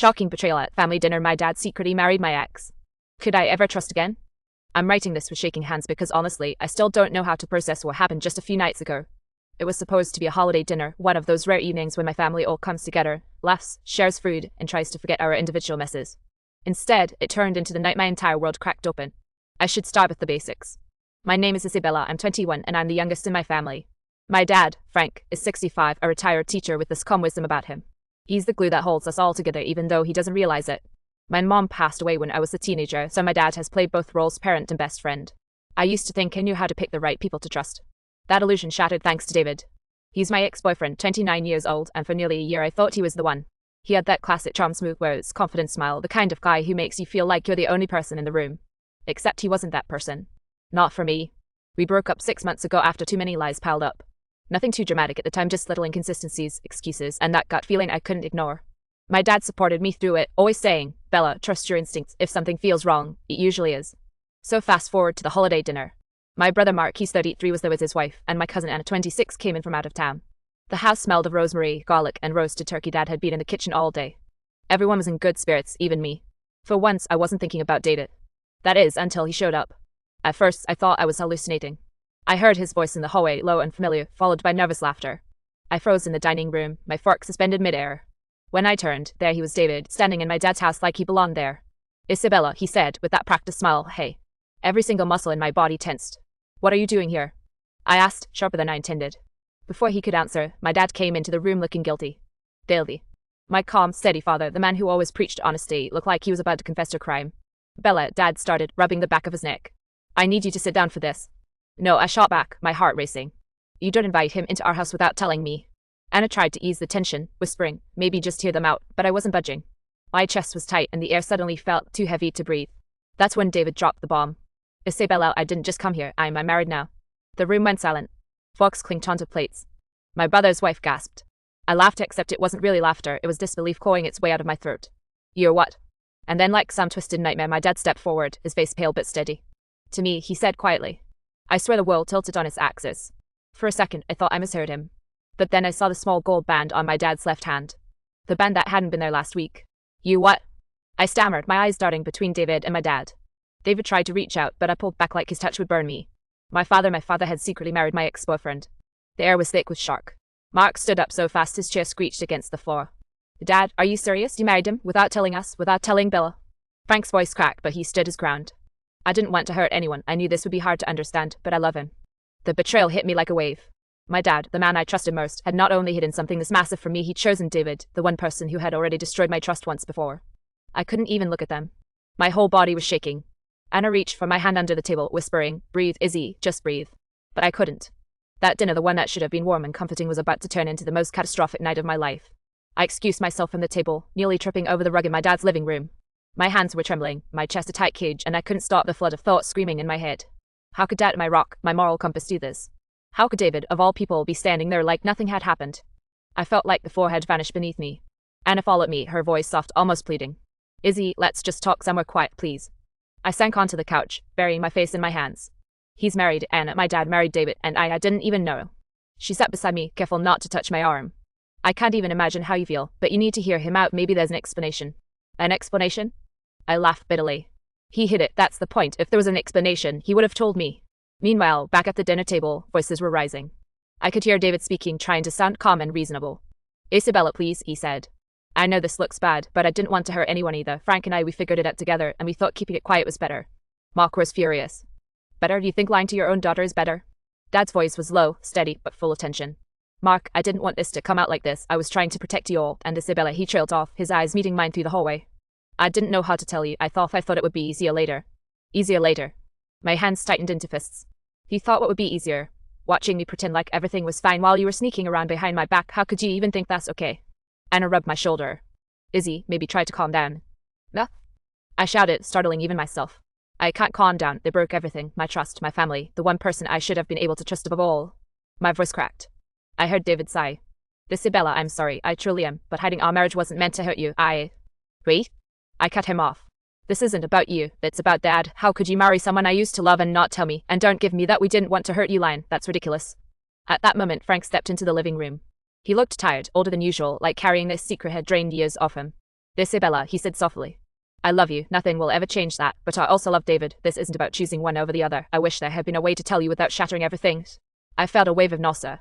Shocking betrayal at family dinner. My dad secretly married my ex. Could I ever trust again? I'm writing this with shaking hands because honestly, I still don't know how to process what happened just a few nights ago. It was supposed to be a holiday dinner, one of those rare evenings when my family all comes together, laughs, shares food, and tries to forget our individual messes. Instead, it turned into the night my entire world cracked open. I should start with the basics. My name is Isabella, I'm 21, and I'm the youngest in my family. My dad, Frank, is 65, a retired teacher with this calm wisdom about him. He's the glue that holds us all together even though he doesn't realize it. My mom passed away when I was a teenager, so my dad has played both roles, parent and best friend. I used to think I knew how to pick the right people to trust. That illusion shattered thanks to David. He's my ex-boyfriend, 29 years old, and for nearly a year I thought he was the one. He had that classic charm, smooth words, confident smile, the kind of guy who makes you feel like you're the only person in the room. Except he wasn't that person. Not for me. We broke up 6 months ago after too many lies piled up. Nothing too dramatic at the time, just little inconsistencies, excuses, and that gut feeling I couldn't ignore. My dad supported me through it, always saying, "Bella, trust your instincts. If something feels wrong, it usually is." So fast forward to the holiday dinner. My brother Mark, he's 33, was there with his wife, and my cousin Anna, 26, came in from out of town. The house smelled of rosemary, garlic, and roasted turkey. Dad had been in the kitchen all day. Everyone was in good spirits, even me. For once, I wasn't thinking about David. That is, until he showed up. At first, I thought I was hallucinating. I heard his voice in the hallway, low and familiar, followed by nervous laughter. I froze in the dining room, my fork suspended mid-air. When I turned, there he was, David, standing in my dad's house like he belonged there. "Isabella," he said, with that practiced smile, "hey." Every single muscle in my body tensed. "What are you doing here?" I asked, sharper than I intended. Before he could answer, my dad came into the room looking guilty. Daily. My calm, steady father, the man who always preached honesty, looked like he was about to confess her crime. "Bella," Dad started, rubbing the back of his neck. "I need you to sit down for this." "No," I shot back, my heart racing. "You don't invite him into our house without telling me." Anna tried to ease the tension, whispering, "Maybe just hear them out," but I wasn't budging. My chest was tight and the air suddenly felt too heavy to breathe. That's when David dropped the bomb. "Isabella, I didn't just come here, I'm married now." The room went silent. Forks clinked onto plates. My brother's wife gasped. I laughed, except it wasn't really laughter, it was disbelief clawing its way out of my throat. "You're what?" And then, like some twisted nightmare, my dad stepped forward, his face pale but steady. To me, he said quietly, "I swear the world tilted on its axis." For a second, I thought I misheard him. But then I saw the small gold band on my dad's left hand. The band that hadn't been there last week. "You what?" I stammered, my eyes darting between David and my dad. David tried to reach out, but I pulled back like his touch would burn me. My father had secretly married my ex-boyfriend. The air was thick with shark. Mark stood up so fast his chair screeched against the floor. "Dad, are you serious? You married him, without telling us, without telling Bella?" Frank's voice cracked, but he stood his ground. I didn't want to hurt anyone, I knew this would be hard to understand, but I love him. The betrayal hit me like a wave. My dad, the man I trusted most, had not only hidden something this massive from me, he'd chosen David, the one person who had already destroyed my trust once before. I couldn't even look at them. My whole body was shaking. Anna reached for my hand under the table, whispering, "Breathe, Izzy, just breathe." But I couldn't. That dinner, the one that should have been warm and comforting, was about to turn into the most catastrophic night of my life. I excused myself from the table, nearly tripping over the rug in my dad's living room. My hands were trembling, my chest a tight cage, and I couldn't stop the flood of thoughts screaming in my head. How could Dad, my rock, my moral compass, do this? How could David, of all people, be standing there like nothing had happened? I felt like the floor had vanished beneath me. Anna followed me, her voice soft, almost pleading. "Izzy, let's just talk somewhere quiet, please." I sank onto the couch, burying my face in my hands. "He's married, Anna. My dad married David, and I didn't even know." She sat beside me, careful not to touch my arm. "I can't even imagine how you feel, but you need to hear him out. Maybe there's an explanation." "An explanation?" I laughed bitterly. "He hid it, that's the point. If there was an explanation, he would have told me." Meanwhile, back at the dinner table, voices were rising. I could hear David speaking, trying to sound calm and reasonable. "Isabella, please," he said. "I know this looks bad, but I didn't want to hurt anyone either. Frank and we figured it out together, and we thought keeping it quiet was better." Mark was furious. "Better? Do you think lying to your own daughter is better?" Dad's voice was low, steady, but full of tension. "Mark, I didn't want this to come out like this. I was trying to protect you all." And Isabella, he trailed off, his eyes meeting mine through the hallway. "I didn't know how to tell you. I thought it would be easier later." "Easier later?" My hands tightened into fists. "You thought what would be easier? Watching me pretend like everything was fine while you were sneaking around behind my back? How could you even think that's okay?" Anna rubbed my shoulder. "Izzy, maybe try to calm down." "No?" I shouted, startling even myself. "I can't calm down. They broke everything. My trust, my family, the one person I should have been able to trust above all." My voice cracked. I heard David sigh. "Isabella, I'm sorry. I truly am. But hiding our marriage wasn't meant to hurt you. Wait." I cut him off. "This isn't about you. It's about Dad. How could you marry someone I used to love and not tell me? And don't give me that we didn't want to hurt you line. That's ridiculous." At that moment, Frank stepped into the living room. He looked tired, older than usual, like carrying this secret had drained years off him. Isabella, he said softly. I love you, nothing will ever change that, but I also love David. This isn't about choosing one over the other. I wish there had been a way to tell you without shattering everything. I felt a wave of nausea.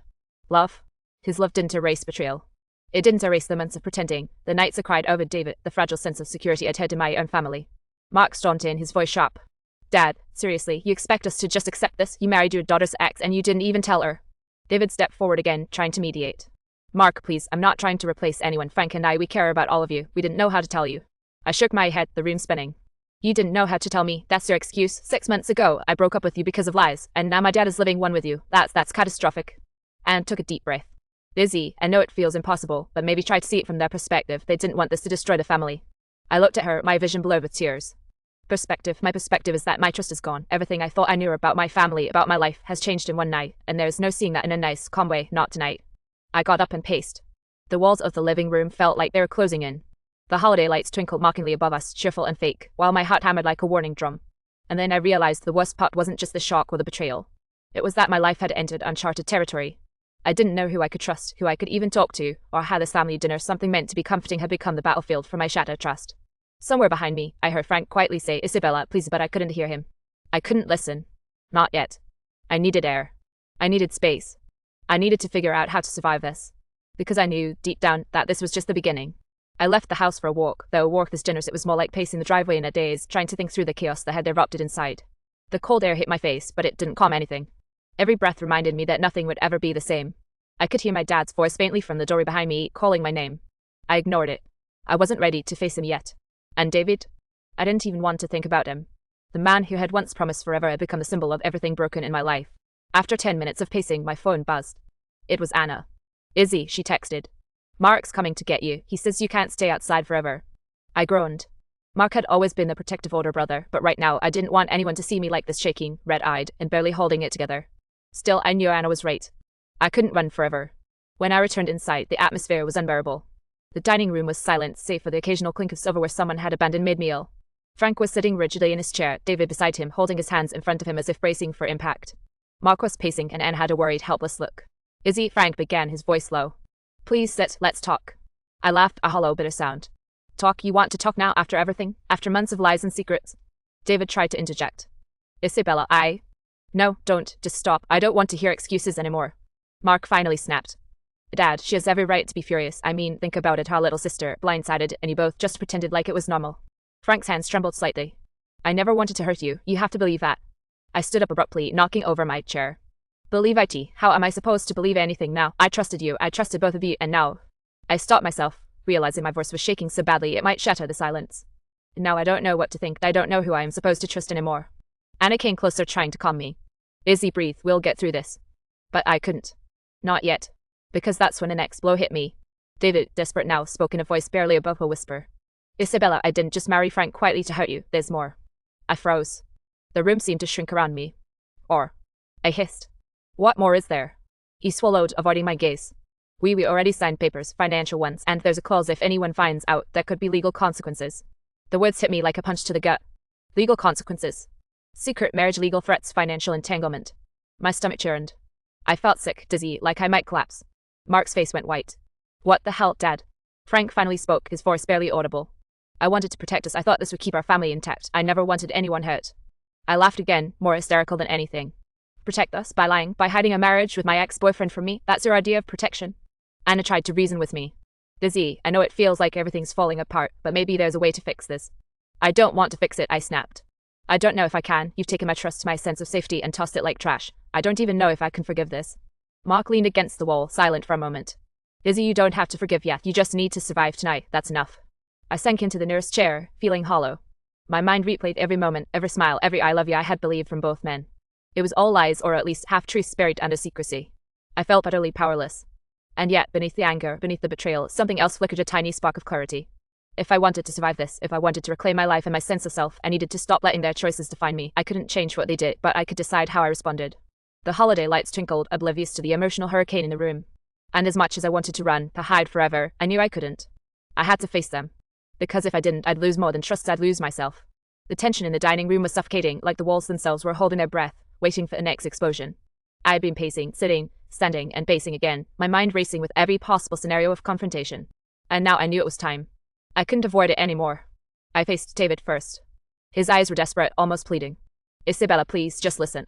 Love? His love didn't erase betrayal. It didn't erase the months of pretending, the nights I cried over David, the fragile sense of security I'd had in my own family. Mark stormed in, his voice sharp. Dad, seriously, you expect us to just accept this? You married your daughter's ex and you didn't even tell her. David stepped forward again, trying to mediate. Mark, please, I'm not trying to replace anyone. Frank and I, we care about all of you. We didn't know how to tell you. I shook my head, the room spinning. You didn't know how to tell me. That's your excuse. 6 months ago, I broke up with you because of lies, and now my dad is living one with you. That's catastrophic. Anne took a deep breath. Izzy, I know it feels impossible, but maybe try to see it from their perspective. They didn't want this to destroy the family. I looked at her, my vision blurred with tears. My perspective is that my trust is gone. Everything I thought I knew about my family, about my life, has changed in one night, and there's no seeing that in a nice, calm way, not tonight. I got up and paced. The walls of the living room felt like they were closing in. The holiday lights twinkled mockingly above us, cheerful and fake, while my heart hammered like a warning drum. And then I realized the worst part wasn't just the shock or the betrayal. It was that my life had entered uncharted territory. I didn't know who I could trust, who I could even talk to, or how this family dinner, something meant to be comforting, had become the battlefield for my shattered trust. Somewhere behind me, I heard Frank quietly say, Isabella, please, but I couldn't hear him. I couldn't listen. Not yet. I needed air. I needed space. I needed to figure out how to survive this. Because I knew, deep down, that this was just the beginning. I left the house for a walk, though a walk this generous it was more like pacing the driveway in a daze, trying to think through the chaos that had erupted inside. The cold air hit my face, but it didn't calm anything. Every breath reminded me that nothing would ever be the same. I could hear my dad's voice faintly from the doorway behind me, calling my name. I ignored it. I wasn't ready to face him yet. And David? I didn't even want to think about him. The man who had once promised forever had become the symbol of everything broken in my life. After 10 minutes of pacing, my phone buzzed. It was Anna. Izzy, she texted. Mark's coming to get you. He says you can't stay outside forever. I groaned. Mark had always been the protective older brother, but right now I didn't want anyone to see me like this, shaking, red-eyed, and barely holding it together. Still, I knew Anna was right. I couldn't run forever. When I returned inside, the atmosphere was unbearable. The dining room was silent, save for the occasional clink of silverware someone had abandoned mid-meal. Frank was sitting rigidly in his chair, David beside him, holding his hands in front of him as if bracing for impact. Mark was pacing, and Anne had a worried, helpless look. Izzy, Frank began, his voice low. Please sit, let's talk. I laughed, a hollow, bitter sound. Talk? You want to talk now, after everything? After months of lies and secrets? David tried to interject. Isabella, No, don't, just stop. I don't want to hear excuses anymore. Mark finally snapped. Dad, she has every right to be furious. I mean, think about it, our little sister, blindsided, and you both just pretended like it was normal. Frank's hands trembled slightly. I never wanted to hurt you, you have to believe that. I stood up abruptly, knocking over my chair. Believe it? How am I supposed to believe anything now? I trusted you, I trusted both of you, and now... I stopped myself, realizing my voice was shaking so badly it might shatter the silence. Now I don't know what to think, I don't know who I am supposed to trust anymore. Anna came closer, trying to calm me. Izzy, breathe, we'll get through this. But I couldn't. Not yet. Because that's when the next blow hit me. David, desperate now, spoke in a voice barely above a whisper. Isabella, I didn't just marry Frank quietly to hurt you, there's more. I froze. The room seemed to shrink around me. I hissed. What more is there? He swallowed, avoiding my gaze. We already signed papers, financial ones, and there's a clause if anyone finds out, there could be legal consequences. The words hit me like a punch to the gut. Legal consequences. Secret marriage, legal threats, financial entanglement. My stomach churned. I felt sick, dizzy, like I might collapse. Mark's face went white. What the hell, Dad? Frank finally spoke, his voice barely audible. I wanted to protect us. I thought this would keep our family intact. I never wanted anyone hurt. I laughed again, more hysterical than anything. Protect us? By lying? By hiding a marriage with my ex-boyfriend from me? That's your idea of protection? Anna tried to reason with me. Izzy, I know it feels like everything's falling apart, but maybe there's a way to fix this. I don't want to fix it, I snapped. I don't know if I can. You've taken my trust, my sense of safety, and tossed it like trash. I don't even know if I can forgive this. Mark leaned against the wall, silent for a moment. Izzy, you don't have to forgive yet. You just need to survive tonight. That's enough. I sank into the nearest chair, feeling hollow. My mind replayed every moment, every smile, every I love you I had believed from both men. It was all lies, or at least half-truths buried under secrecy. I felt utterly powerless. And yet, beneath the anger, beneath the betrayal, something else flickered, a tiny spark of clarity. If I wanted to survive this, if I wanted to reclaim my life and my sense of self, I needed to stop letting their choices define me. I couldn't change what they did, but I could decide how I responded. The holiday lights twinkled, oblivious to the emotional hurricane in the room. And as much as I wanted to run, to hide forever, I knew I couldn't. I had to face them. Because if I didn't, I'd lose more than trust, I'd lose myself. The tension in the dining room was suffocating, like the walls themselves were holding their breath, waiting for the next explosion. I had been pacing, sitting, standing, and pacing again, my mind racing with every possible scenario of confrontation. And now I knew it was time. I couldn't avoid it anymore. I faced David first. His eyes were desperate, almost pleading. Isabella, please, just listen.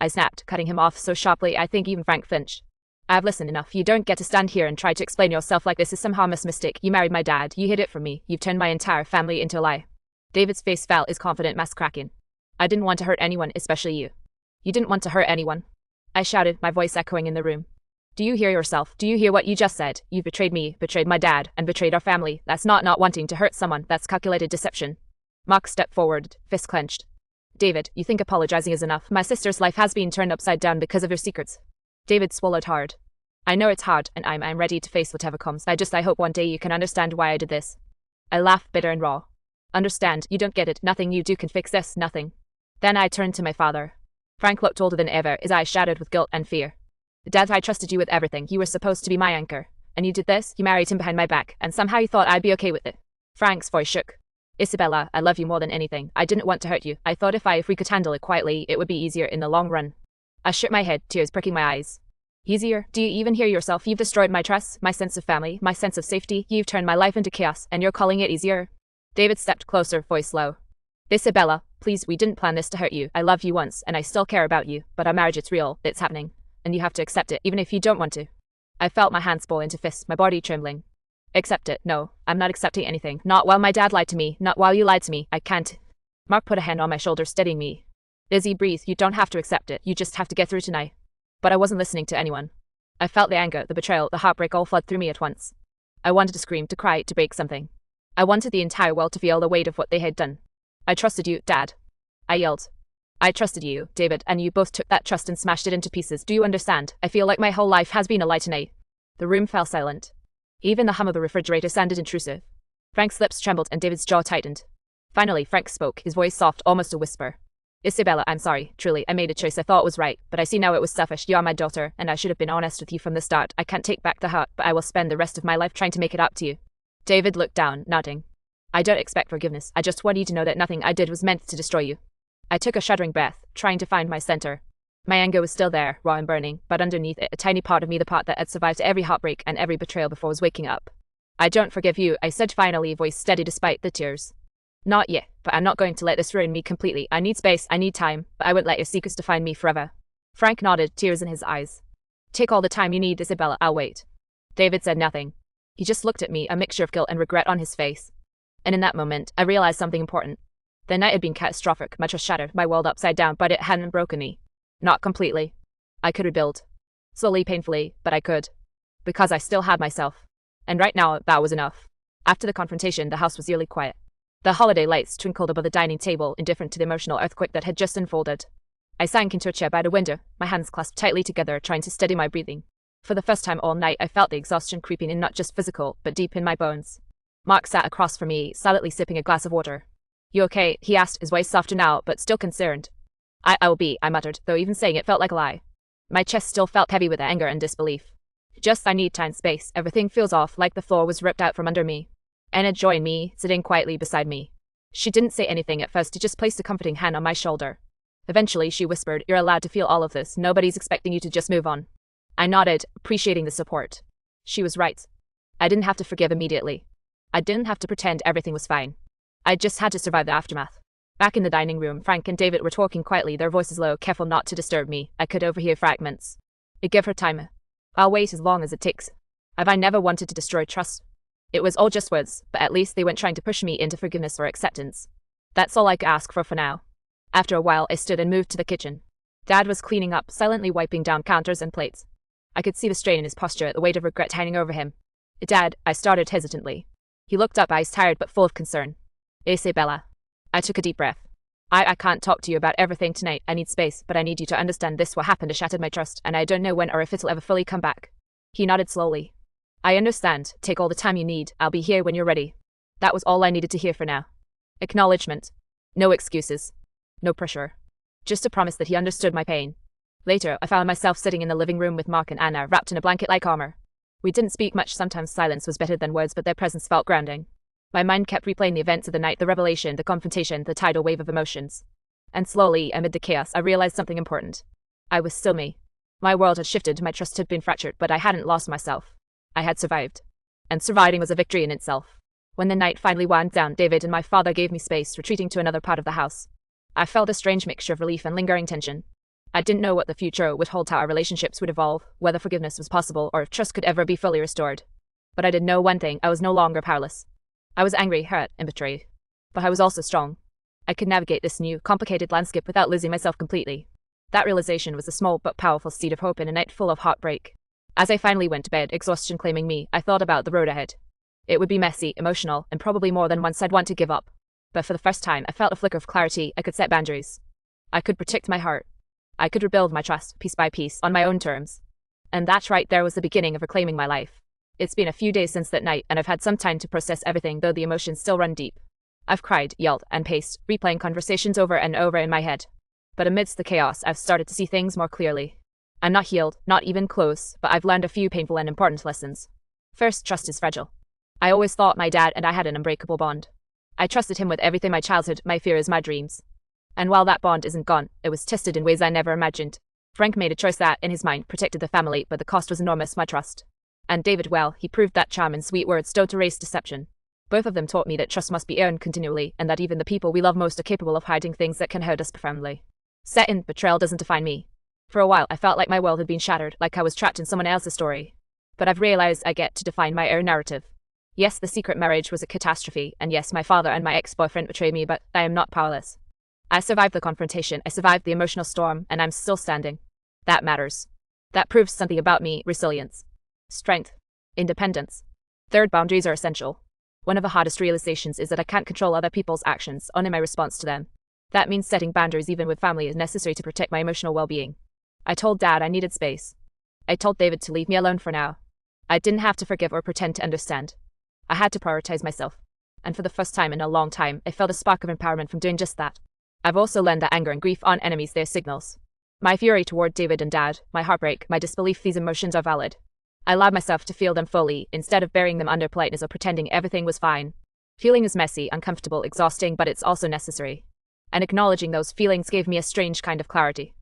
I snapped, cutting him off so sharply I think even Frank flinched. I've listened enough. You don't get to stand here and try to explain yourself like this is some harmless mistake. You married my dad. You hid it from me. You've turned my entire family into a lie. David's face fell, his confident mask cracking. I didn't want to hurt anyone, especially you. You didn't want to hurt anyone. I shouted, my voice echoing in the room. Do you hear yourself? Do you hear what you just said? You've betrayed me, betrayed my dad, and betrayed our family. That's not wanting to hurt someone. That's calculated deception. Mark stepped forward, fist clenched. David, you think apologizing is enough? My sister's life has been turned upside down because of your secrets. David swallowed hard. I know it's hard, and I'm ready to face whatever comes. I hope one day you can understand why I did this. I laughed bitter and raw. Understand, you don't get it. Nothing you do can fix this, nothing. Then I turned to my father. Frank looked older than ever, his eyes shadowed with guilt and fear. Dad, I trusted you with everything. You were supposed to be my anchor. And you did this? You married him behind my back, and somehow you thought I'd be okay with it. Frank's voice shook. Isabella, I love you more than anything. I didn't want to hurt you. I thought if we could handle it quietly, it would be easier in the long run. I shook my head, tears pricking my eyes. Easier? Do you even hear yourself? You've destroyed my trust, my sense of family, my sense of safety. You've turned my life into chaos, and you're calling it easier? David stepped closer, voice low. Isabella, please, we didn't plan this to hurt you. I loved you once, and I still care about you, but our marriage, it's real, it's happening, and you have to accept it, even if you don't want to. I felt my hands ball into fists, my body trembling. Accept it. No, I'm not accepting anything. Not while my dad lied to me. Not while you lied to me. I can't. Mark put a hand on my shoulder, steadying me. Izzy, breathe. You don't have to accept it. You just have to get through tonight. But I wasn't listening to anyone. I felt the anger, the betrayal, the heartbreak all flood through me at once. I wanted to scream, to cry, to break something. I wanted the entire world to feel the weight of what they had done. I trusted you, Dad. I yelled. I trusted you, David, and you both took that trust and smashed it into pieces. Do you understand? I feel like my whole life has been a lie tonight. The room fell silent. Even the hum of the refrigerator sounded intrusive. Frank's lips trembled and David's jaw tightened. Finally, Frank spoke, his voice soft, almost a whisper. Isabella, I'm sorry, truly, I made a choice I thought was right, but I see now it was selfish. You are my daughter, and I should have been honest with you from the start. I can't take back the hurt, but I will spend the rest of my life trying to make it up to you. David looked down, nodding. I don't expect forgiveness. I just want you to know that nothing I did was meant to destroy you. I took a shuddering breath, trying to find my center. My anger was still there, raw and burning, but underneath it, a tiny part of me, the part that had survived every heartbreak and every betrayal before, was waking up. I don't forgive you, I said finally, voice steady despite the tears. Not yet, but I'm not going to let this ruin me completely. I need space, I need time, but I won't let your secrets define me forever. Frank nodded, tears in his eyes. Take all the time you need, Isabella, I'll wait. David said nothing. He just looked at me, a mixture of guilt and regret on his face. And in that moment, I realized something important. The night had been catastrophic, my trust shattered, my world upside down, but it hadn't broken me. Not completely. I could rebuild. Slowly, painfully, but I could. Because I still had myself. And right now, that was enough. After the confrontation, the house was eerily quiet. The holiday lights twinkled above the dining table, indifferent to the emotional earthquake that had just unfolded. I sank into a chair by the window, my hands clasped tightly together, trying to steady my breathing. For the first time all night, I felt the exhaustion creeping in, not just physical, but deep in my bones. Mark sat across from me, silently sipping a glass of water. You okay? He asked, his voice softer now, but still concerned. I will be, I muttered, though even saying it felt like a lie. My chest still felt heavy with anger and disbelief. I need time, space. Everything feels off, like the floor was ripped out from under me. Anna joined me, sitting quietly beside me. She didn't say anything at first, she just placed a comforting hand on my shoulder. Eventually, she whispered, You're allowed to feel all of this. Nobody's expecting you to just move on. I nodded, appreciating the support. She was right. I didn't have to forgive immediately. I didn't have to pretend everything was fine. I just had to survive the aftermath. Back in the dining room, Frank and David were talking quietly, their voices low, careful not to disturb me. I could overhear fragments. Give her time. I'll wait as long as it takes. Have I never wanted to destroy trust? It was all just words, but at least they weren't trying to push me into forgiveness or acceptance. That's all I could ask for now. After a while, I stood and moved to the kitchen. Dad was cleaning up, silently wiping down counters and plates. I could see the strain in his posture, the weight of regret hanging over him. Dad, I started hesitantly. He looked up, eyes tired but full of concern. Isabella. I took a deep breath. I can't talk to you about everything tonight. I need space, but I need you to understand this. What happened has shattered my trust, and I don't know when or if it'll ever fully come back. He nodded slowly. I understand. Take all the time you need. I'll be here when you're ready. That was all I needed to hear for now. Acknowledgement. No excuses. No pressure. Just a promise that he understood my pain. Later, I found myself sitting in the living room with Mark and Anna, wrapped in a blanket-like armor. We didn't speak much. Sometimes silence was better than words, but their presence felt grounding. My mind kept replaying the events of the night, the revelation, the confrontation, the tidal wave of emotions. And slowly, amid the chaos, I realized something important. I was still me. My world had shifted, my trust had been fractured, but I hadn't lost myself. I had survived. and surviving was a victory in itself. When the night finally wound down, David and my father gave me space, retreating to another part of the house. I felt a strange mixture of relief and lingering tension. I didn't know what the future would hold, how our relationships would evolve, whether forgiveness was possible, or if trust could ever be fully restored. But I did know one thing: I was no longer powerless. I was angry, hurt, and betrayed. But I was also strong. I could navigate this new, complicated landscape without losing myself completely. That realization was a small but powerful seed of hope in a night full of heartbreak. As I finally went to bed, exhaustion claiming me, I thought about the road ahead. It would be messy, emotional, and probably more than once I'd want to give up. But for the first time, I felt a flicker of clarity. I could set boundaries. I could protect my heart. I could rebuild my trust, piece by piece, on my own terms. And that right there was the beginning of reclaiming my life. It's been a few days since that night, and I've had some time to process everything, though the emotions still run deep. I've cried, yelled, and paced, replaying conversations over and over in my head. But amidst the chaos, I've started to see things more clearly. I'm not healed, not even close, but I've learned a few painful and important lessons. First, trust is fragile. I always thought my dad and I had an unbreakable bond. I trusted him with everything: my childhood, my fears, my dreams. And while that bond isn't gone, it was tested in ways I never imagined. Frank made a choice that, in his mind, protected the family, but the cost was enormous: my trust. And David, well, he proved that charm and sweet words don't erase deception. Both of them taught me that trust must be earned continually, and that even the people we love most are capable of hiding things that can hurt us profoundly. Second, betrayal doesn't define me. For a while, I felt like my world had been shattered, like I was trapped in someone else's story. But I've realized I get to define my own narrative. Yes, the secret marriage was a catastrophe, and yes, my father and my ex-boyfriend betrayed me, but I am not powerless. I survived the confrontation, I survived the emotional storm, and I'm still standing. That matters. That proves something about me: resilience, strength, independence. Third, boundaries are essential. One of the hardest realizations is that I can't control other people's actions, only my response to them. That means setting boundaries even with family is necessary to protect my emotional well-being. I told Dad I needed space. I told David to leave me alone for now. I didn't have to forgive or pretend to understand. I had to prioritize myself. And for the first time in a long time, I felt a spark of empowerment from doing just that. I've also learned that anger and grief aren't enemies, they're signals. My fury toward David and Dad, my heartbreak, my disbelief, these emotions are valid. I allowed myself to feel them fully, instead of burying them under politeness or pretending everything was fine. Feeling is messy, uncomfortable, exhausting, but it's also necessary. And acknowledging those feelings gave me a strange kind of clarity.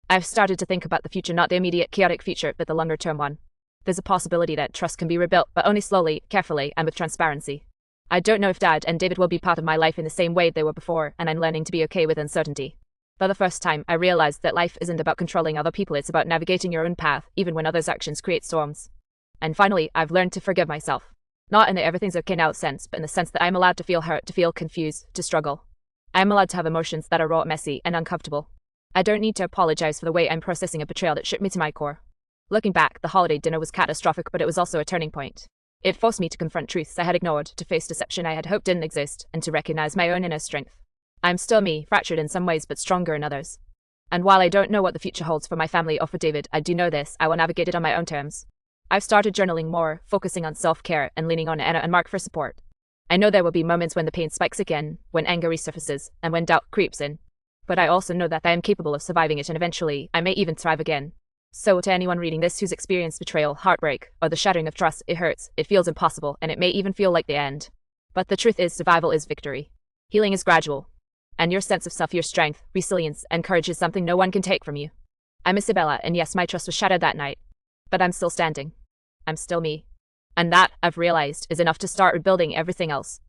I've started to think about the future, not the immediate chaotic future, but the longer-term one. There's a possibility that trust can be rebuilt, but only slowly, carefully, and with transparency. I don't know if Dad and David will be part of my life in the same way they were before, and I'm learning to be okay with uncertainty. For the first time, I realized that life isn't about controlling other people, it's about navigating your own path, even when others' actions create storms. And finally, I've learned to forgive myself. Not in the everything's okay now sense, but in the sense that I'm allowed to feel hurt, to feel confused, to struggle. I'm allowed to have emotions that are raw, messy, and uncomfortable. I don't need to apologize for the way I'm processing a betrayal that shook me to my core. Looking back, the holiday dinner was catastrophic, but it was also a turning point. It forced me to confront truths I had ignored, to face deception I had hoped didn't exist, and to recognize my own inner strength. I'm still me, fractured in some ways but stronger in others. And while I don't know what the future holds for my family or for David, I do know this: I will navigate it on my own terms. I've started journaling more, focusing on self-care and leaning on Anna and Mark for support. I know there will be moments when the pain spikes again, when anger resurfaces, and when doubt creeps in. But I also know that I am capable of surviving it, and eventually, I may even thrive again. So to anyone reading this who's experienced betrayal, heartbreak, or the shattering of trust, it hurts, it feels impossible, and it may even feel like the end. But the truth is, survival is victory. Healing is gradual. And your sense of self, your strength, resilience, and courage is something no one can take from you. I'm Isabella, and yes, my trust was shattered that night. But I'm still standing. I'm still me. And that, I've realized, is enough to start rebuilding everything else.